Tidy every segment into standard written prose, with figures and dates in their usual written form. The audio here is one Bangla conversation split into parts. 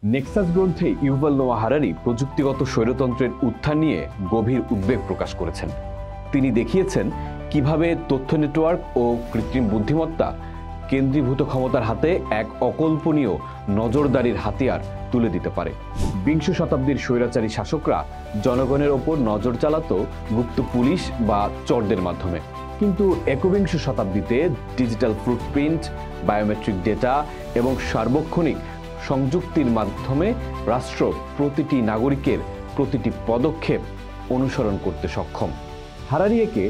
নেক্সাস গ্রন্থে ইউভাল নোয়া হারারি প্রযুক্তিগত স্বৈরতন্ত্রের উত্থান নিয়ে গভীর উদ্বেগ প্রকাশ করেছেন। তিনি দেখিয়েছেন কিভাবে তথ্য নেটওয়ার্ক ও কৃত্রিম বুদ্ধিমত্তা কেন্দ্রীভূত ক্ষমতার হাতে এক অকল্পনীয় নজরদারির হাতিয়ার তুলে দিতে পারে। বিংশ শতাব্দীর স্বৈরাচারী শাসকরা জনগণের ওপর নজর চালাতো গুপ্ত পুলিশ বা চরদের মাধ্যমে, কিন্তু একবিংশ শতাব্দীতে ডিজিটাল ফুটপ্রিন্ট, বায়োমেট্রিক ডেটা এবং সার্বক্ষণিক সংযুক্তির মাধ্যমে রাষ্ট্র প্রতিটি নাগরিকের প্রতিটি পদক্ষেপ অনুসরণ করতে সক্ষম। হারারি একে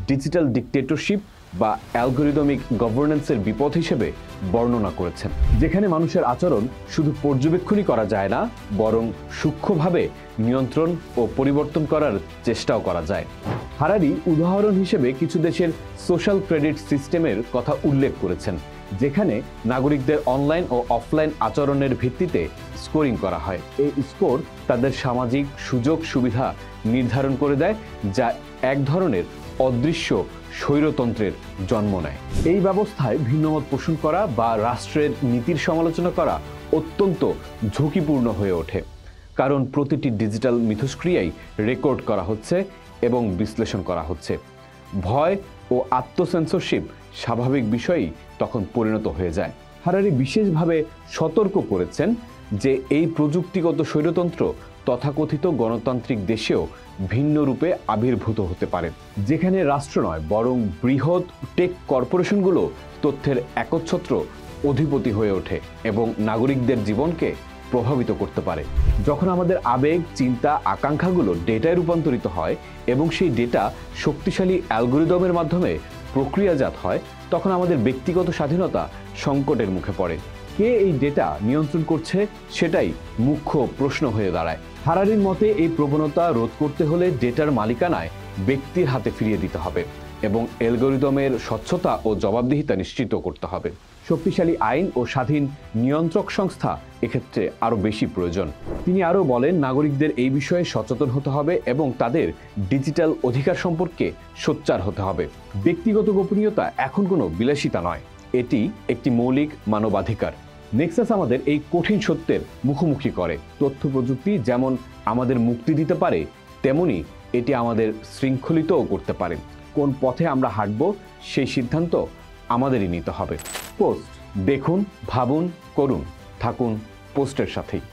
ডিজিটাল ডিকটেটরশিপ বা অ্যালগোরিদমিক গভর্নেন্সের বিপদ হিসেবে বর্ণনা করেছেন, যেখানে মানুষের আচরণ শুধু পর্যবেক্ষণই করা যায় না, বরং সূক্ষ্মভাবে নিয়ন্ত্রণ ও পরিবর্তন করার চেষ্টাও করা যায়। হারারি উদাহরণ হিসেবে কিছু দেশের সোশ্যাল ক্রেডিট সিস্টেমের কথা উল্লেখ করেছেন, যেখানে নাগরিকদের অনলাইন ও অফলাইন আচরণের ভিত্তিতে স্কোরিং করা হয়। এই স্কোর তাদের সামাজিক সুযোগ সুবিধা নির্ধারণ করে দেয়, যা এক ধরনের অদৃশ্য স্বৈরতন্ত্রের জন্ম নেয়। এই ব্যবস্থায় ভিন্নমত পোষণ করা বা রাষ্ট্রের নীতির সমালোচনা করা অত্যন্ত ঝুঁকিপূর্ণ হয়ে ওঠে, কারণ প্রতিটি ডিজিটাল মিথস্ক্রিয়াই রেকর্ড করা হচ্ছে এবং বিশ্লেষণ করা হচ্ছে। ভয় ও আত্মসেন্সরশিপ স্বাভাবিক বিষয়ই তখন পরিণত হয়ে যায়। হারারি বিশেষভাবে সতর্ক করেছেন যে এই প্রযুক্তিগত স্বৈরতন্ত্র তথাকথিত গণতান্ত্রিক দেশেও ভিন্ন রূপে আবির্ভূত হতে পারে, যেখানে রাষ্ট্র নয় বরং বৃহৎ টেক কর্পোরেশনগুলো তথ্যের একচ্ছত্র অধিপতি হয়ে ওঠে এবং নাগরিকদের জীবনকে প্রভাবিত করতে পারে। যখন আমাদের আবেগ, চিন্তা, আকাঙ্ক্ষাগুলো ডেটায় রূপান্তরিত হয় এবং সেই ডেটা শক্তিশালী অ্যালগোরিদমের মাধ্যমে প্রক্রিয়াজাত হয়, তখন আমাদের ব্যক্তিগত স্বাধীনতা সংকটের মুখে পড়ে। কে এই ডেটা নিয়ন্ত্রণ করছে সেটাই মুখ্য প্রশ্ন হয়ে দাঁড়ায়। হারারির মতে এই প্রবণতা রোধ করতে হলে ডেটার মালিকানায় ব্যক্তির হাতে ফিরিয়ে দিতে হবে এবং অ্যালগোরিদমের স্বচ্ছতা ও জবাবদিহিতা নিশ্চিত করতে হবে। শক্তিশালী আইন ও স্বাধীন নিয়ন্ত্রক সংস্থা এক্ষেত্রে আরও বেশি প্রয়োজন। তিনি আরও বলেন, নাগরিকদের এই বিষয়ে সচেতন হতে হবে এবং তাদের ডিজিটাল অধিকার সম্পর্কে সোচ্চার হতে হবে। ব্যক্তিগত গোপনীয়তা এখন কোনো বিলাসিতা নয়, এটি একটি মৌলিক মানবাধিকার। নেক্সাস আমাদের এই কঠিন সত্যের মুখোমুখি করে। তথ্য প্রযুক্তি যেমন আমাদের মুক্তি দিতে পারে, তেমনি এটি আমাদের শৃঙ্খলিতও করতে পারে। কোন পথে আমরা হাঁটব সেই সিদ্ধান্ত আমাদেরই নিতে হবে। পোস্ট দেখুন, ভাবুন, করুন, থাকুন পোস্টের সাথেই।